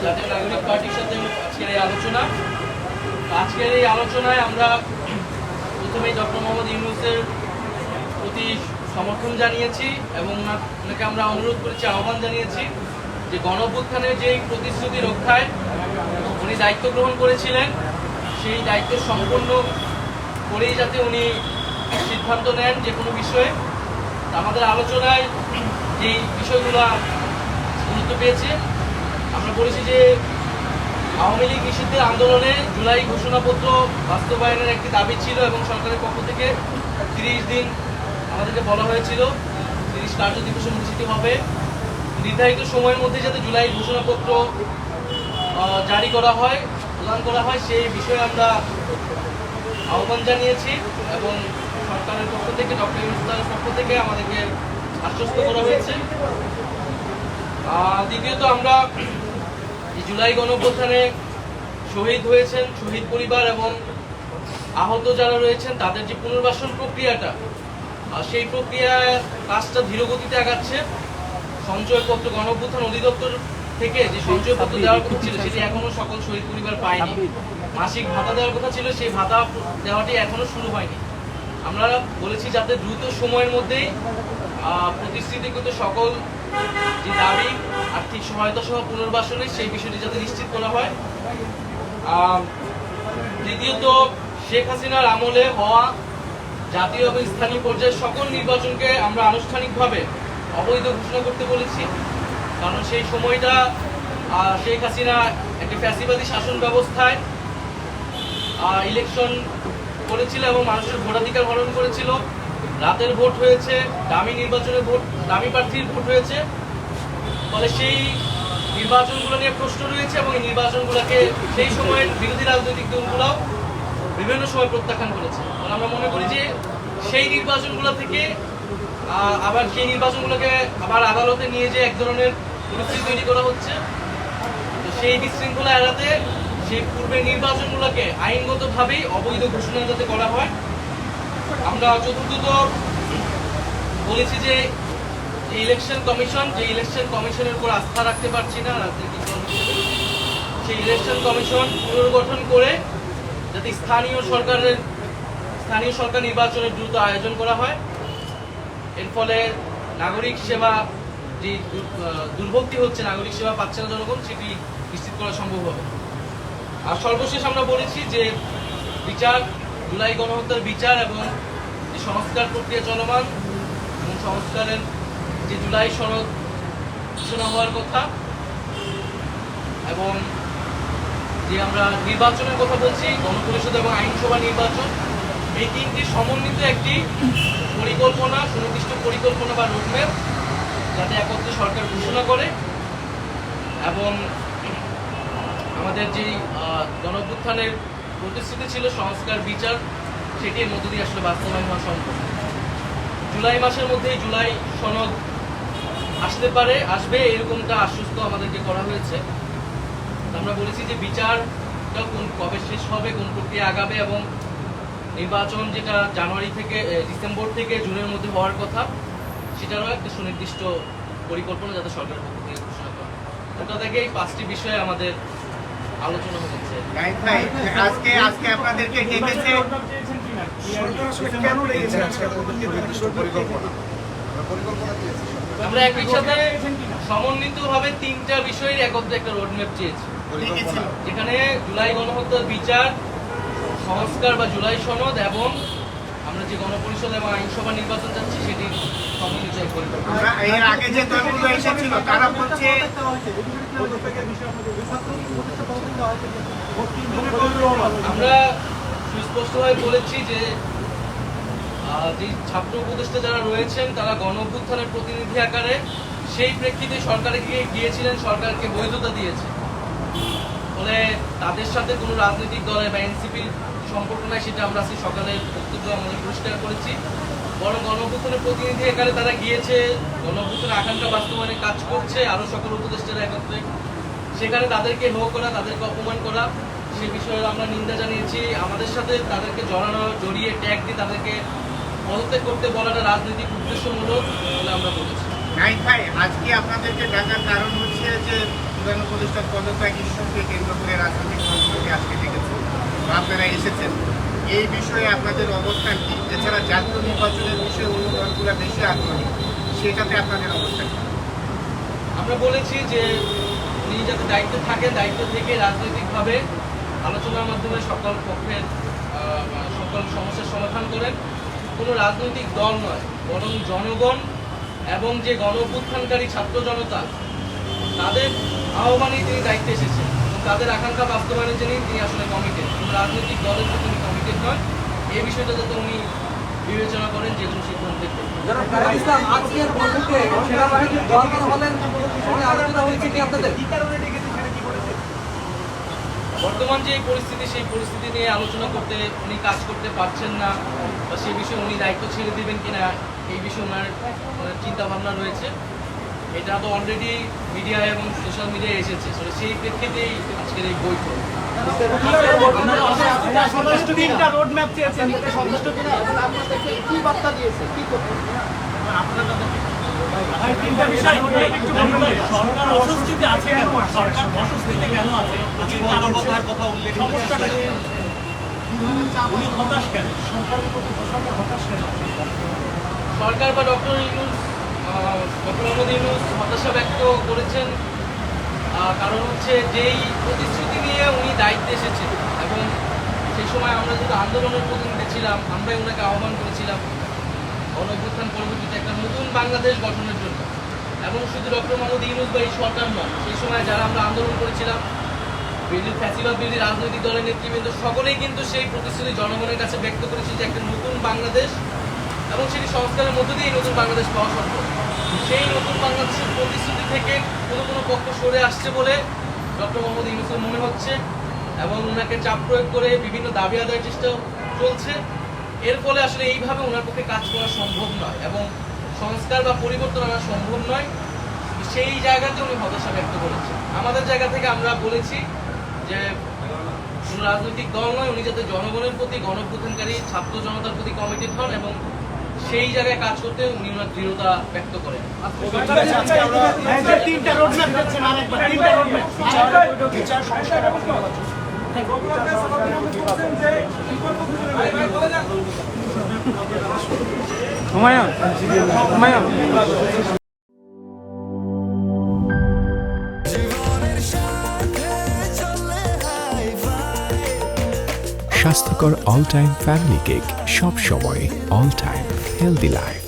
জাতীয় নাগরিক পার্টির সাথে আজকের এই আলোচনা। আজকের এই আলোচনায় আমরা প্রথমেই ডক্টর মোহাম্মদ ইউনূসের প্রতি সমর্থন জানিয়েছি এবং ওনাকে আমরা অনুরোধ করেছি, আহ্বান জানিয়েছি যে গণঅভ্যুত্থানের যে প্রতিশ্রুতি রক্ষায় উনি দায়িত্ব গ্রহণ করেছিলেন সেই দায়িত্ব সম্পন্ন করেই যাতে উনি সিদ্ধান্ত নেন যে কোনো বিষয়ে। আমাদের আলোচনায় যেই বিষয়গুলো গুরুত্ব পেয়েছে, আমরা বলেছি যে আওয়ামী লীগ নিষিদ্ধের আন্দোলনে জুলাই ঘোষণাপত্র বাস্তবায়নের একটি দাবি ছিল এবং সরকারের পক্ষ থেকে 30 দিন আমাদেরকে বলা হয়েছিল, 30 কার্য দিবস অনুষ্ঠিত হবে। নির্ধারিত সময়ের মধ্যে যাতে জুলাই ঘোষণাপত্র জারি করা হয়, প্রদান করা হয়, সেই বিষয়ে আমরা আহ্বান জানিয়েছি এবং সরকারের পক্ষ থেকে, ডক্টর ইউনূসের পক্ষ থেকে আমাদেরকে আশ্বস্ত করা হয়েছে। দ্বিতীয়ত, আমরা জুলাই গণঅভ্যুত্থানে শহীদ হয়েছেন, শহীদ পরিবার এবং আহত যারা রয়েছেন তাদের যে পুনর্বাসন প্রক্রিয়াটা, সেই প্রক্রিয়ায় কাজটা ধীরগতিতে আগাচ্ছে। সঞ্চয়পত্র গণঅভ্যুত্থান অধিদপ্তর থেকে যে সঞ্চয়পত্র দেওয়ার কথা ছিল সেটি এখনো সকল শহীদ পরিবার পায়নি। মাসিক ভাতা দেওয়ার কথা ছিল, সেই ভাতা দেওয়াটি এখনো শুরু হয়নি। আমরা বলেছি যাতে দ্রুত সময়ের মধ্যেই প্রতিশ্রুতিকৃত সকল যে দাবি, আর্থিক সহায়তা সহ পুনর্বাসনে সেই বিষয়টি যাতে নিশ্চিত করা হয়। দ্বিতীয়ত, শেখ হাসিনার আমলে হওয়া জাতীয় এবং স্থানীয় পর্যায়ের সকল নির্বাচনকে আমরা আনুষ্ঠানিকভাবে অবৈধ ঘোষণা করতে বলেছি। কারণ সেই সময়টা শেখ হাসিনা একটি ফ্যাসিবাদী শাসন ব্যবস্থায় ইলেকশন করেছিল এবং মানুষের ভোটাধিকার হরণ করেছিল। রাতের ভোট হয়েছে, দামি নির্বাচনের ভোট, দামি প্রার্থীর ভোট হয়েছে। ফলে সেই নির্বাচনগুলো নিয়ে প্রশ্ন রয়েছে এবং এই নির্বাচনগুলোকে সেই সময়ের বিরোধী রাজনৈতিক দলগুলোও বিভিন্ন সময় প্রত্যাখ্যান করেছে। আমরা মনে করি যে সেই নির্বাচনগুলো থেকে আবার সেই নির্বাচনগুলোকে আবার আদালতে নিয়ে যে এক ধরনের পরিস্থিতি তৈরি করা হচ্ছে, তো সেই বিশৃঙ্খলা এড়াতে সেই পূর্বের নির্বাচনগুলোকে আইনগতভাবেই অবৈধ ঘোষণা যাতে করা হয়। আমরা চতুর্থত বলেছি যে ইলেকশন কমিশন, যে ইলেকশন কমিশনের উপর আস্থা রাখতে পারছি না রাজনৈতিক দল হিসেবে, সেই ইলেকশন কমিশন পুনর্গঠন করে যাতে স্থানীয় সরকার নির্বাচনের দ্রুত আয়োজন করা হয়। এর ফলে নাগরিক সেবা যে দুর্ভোগটি হচ্ছে, নাগরিক সেবা পাচ্ছে না জনগণ, সেটি নিশ্চিত করা সম্ভব হবে। আর সর্বশেষ আমরা বলেছি যে বিচার, জুলাই গণহত্যার বিচার এবং যে সংস্কার প্রক্রিয়া চলমান এবং সংস্কারের যে জুলাই সনদ ঘোষণা হওয়ার কথা এবং যে আমরা নির্বাচনের কথা বলছি, গণপরিষদ এবং আইনসভা নির্বাচন, এই তিনটি সমন্বিত একটি পরিকল্পনা, সুনির্দিষ্ট পরিকল্পনা বা রোডম্যাপ যাতে একত্রে সরকার ঘোষণা করে এবং আমাদের যে গণঅভ্যুত্থানের প্রতিশ্রুতি ছিল সংস্কার বিচার, সেটির মধ্য দিয়ে আসলে বাস্তবায়ন হওয়া সম্ভব। জুলাই মাসের মধ্যেই জুলাই সনদ আসবে এরকমটা আশ্বস্ত আমাদেরকে করা হয়েছে। আমরা বলেছি যে বিচারটা কবে শেষ হবে, কোন প্রক্রিয়া আগাবে এবং নির্বাচন যেটা জানুয়ারি থেকে ডিসেম্বর থেকে জুনের মধ্যে হওয়ার কথা, সেটারও একটা সুনির্দিষ্ট পরিকল্পনা যাতে সরকারের পক্ষ থেকে ঘোষণা করা। ওটা থেকে এই 5টি বিষয়ে আমাদের আলোচনা হয়েছে। আজকে আপনাদেরকে ডেকেছে আমরা একই সাথে সমন্বিতভাবে 3টা বিষয়ের একত্রে একটা রোডম্যাপ চেয়েছি, যেখানে জুলাই গণহত্যার বিচার, সংস্কার বা জুলাই সনদ এবং আমরা যে গণপরিষদ এবং আইনসভা নির্বাচন চাচ্ছি সেটি সমন্বিত পরিকল্পনা। এর আগে যে দলগুলো এসেছিল তারা বলছে, আমরা সুস্পষ্টভাবে বলেছি যে যে ছাত্র উপদেষ্টা যারা রয়েছেন তারা গণঅভ্যুত্থানের প্রতিনিধি আকারে সেই প্রেক্ষিতে সরকারে গিয়েছিলেন, সরকারকে বৈধতা দিয়েছে। ফলে তাদের সাথে কোনো রাজনৈতিক দলের বা এনসিপির সম্পর্ক নাই, সেটা আমরা আজকে সকালের বক্তব্য আমাদের পরিষ্কার করেছি। বরং গণঅভ্যুত্থানের প্রতিনিধি আকারে তারা গিয়েছে, গণঅভ্যুত্থানের আকাঙ্ক্ষা বাস্তবায়নে কাজ করছে, আরো সকল উপদেষ্টারা একত্রে। সেখানে তাদেরকে হেয় করা, তাদেরকে অপমান করা, সে বিষয়ে আমরা নিন্দা জানিয়েছি। আমাদের সাথে তাদেরকে জড়িয়ে ট্যাগ দিয়ে তাদেরকে পদত্যাগ করতে বলাটা রাজনৈতিক উদ্দেশ্যমূলক বলে আমরা বলেছি। ভাই আজকে আপনাদেরকে ডাকার কারণ হচ্ছে যে প্রধান উপদেষ্টা পদত্যাগ ইস্যুকে কেন্দ্র করে রাজনৈতিক দলগুলোকে আজকে ডেকেছে বা আপনারা এসেছেন, এই বিষয়ে আপনাদের অবস্থান কি? এছাড়া জাতীয় নির্বাচনের বিষয়ে অন্য দলগুলো বেশি আগ্রহী, সেটাতে আপনাদের অবস্থান কি? আমরা বলেছি যে উনি যাতে দায়িত্বে থাকেন, দায়িত্ব থেকে রাজনৈতিকভাবে আলোচনার মাধ্যমে সকল পক্ষের সকল সমস্যার সমাধান করেন। কোনো রাজনৈতিক দল নয়, বরং জনগণ এবং যে গণ অভ্যুত্থানকারী ছাত্র জনতা, তাদের আহ্বানেই তিনি দায়িত্বে এসেছেন এবং তাদের আকাঙ্ক্ষা বাস্তবায়নের জন্যই তিনি আসলে কমিটেড। কোনো রাজনৈতিক দলের প্রতি উনি কমিটেড নয়। এই বিষয়টা যাতে উনি বিবেচনা করেন যে কোনো সিদ্ধান্তের ক্ষেত্রে। যারা কারা ইসলাম আজকের বৈঠকে সেনাবাহিনীর দরকার হলেন সঙ্গে আলোচনা হয়েছে কি আপনাদের? বর্তমান যে পরিস্থিতি, সেই পরিস্থিতি নিয়ে আলোচনা করতে উনি কাজ করতে পারছেন না, বা সেই বিষয়ে উনি দায়িত্ব ছেড়ে দিবেন কিনা এই বিষয়ে ওনার চিন্তা ভাবনা রয়েছে। এটা তো অলরেডি মিডিয়া এবং সোশ্যাল মিডিয়ায় এসেছে, সেই প্রেক্ষিতেই আজকের এই বৈঠক। তিনটা রোড ম্যাপ চেয়েছেন, সন্তুষ্ট কিনা আপনাদেরকে কি বার্তা দিয়েছে, কি করতে তিনটা বিষয় একটু বলবেন। সরকার অস্বস্তিতে আছে কেন? সরকার অস্বস্তিতে কেন আছে? মানবতার কথা উল্লেখ সমস্যাটা কি? উনি হতাশ কেন? সরকারের প্রতি সরকার হতাশ কেন? সরকার বা ডক্টর মোহাম্মদ ইউনূস হতাশা ব্যক্ত করেছেন, কারণ হচ্ছে যেই প্রতিশ্রুতি নিয়ে উনি দায়িত্বে এসেছেন এবং সেই সময় আমরা যেহেতু আন্দোলনের প্রতিনিধি ছিলাম, আমরাই ওনাকে আহ্বান করেছিলাম গণ অভ্যুত্থান পরবর্তীতে একটা নতুন বাংলাদেশ গঠনের জন্য। এবং শুধু ডক্টর মোহাম্মদ ইউনূস বা এই সরকার নয়, সেই সময় যারা আমরা আন্দোলন করেছিলাম, বিরোধী ফ্যাসিবাদ বিরোধী রাজনৈতিক দলের নেতৃবৃন্দ সকলেই কিন্তু সেই প্রতিশ্রুতি জনগণের কাছে ব্যক্ত করেছে যে একটা নতুন বাংলাদেশ এবং সেটি সংস্কারের মধ্য দিয়ে নতুন বাংলাদেশ পাওয়া সম্ভব। সেই নতুন বাংলাদেশের প্রতিশ্রুতি থেকে কোনো পক্ষ সরে আসছে বলে ডক্টর মোহাম্মদ ইউনূসের মনে হচ্ছে এবং ওনাকে চাপ প্রয়োগ করে বিভিন্ন দাবি আদায়ের চেষ্টা চলছে। এর ফলে আসলে এইভাবে ওনার পক্ষে কাজ করা সম্ভব নয় এবং সংস্কার বা পরিবর্তন আনা সম্ভব নয়। সেই জায়গাতে উনি হতাশা ব্যক্ত করেছেন। আমাদের জায়গা থেকে আমরা বলেছি যে কোনো রাজনৈতিক দল নয়, উনি যাতে জনগণের প্রতি, গণ অভ্যুত্থানকারী ছাত্র জনতার প্রতি কমিটেড হন এবং সেই জায়গায় কাজ করতে উনি ওনার দৃঢ়তা ব্যক্ত করেন। তিনটা রোড ম্যাপ দিচ্ছেন, আরেকবার তিনটা রোড ম্যাপ বিচার সংস্কার এবং স্বাস্থ্যকর অল টাইম ফ্যামিলি কেক, সব সময় অল টাইম হেলদি লাইফ।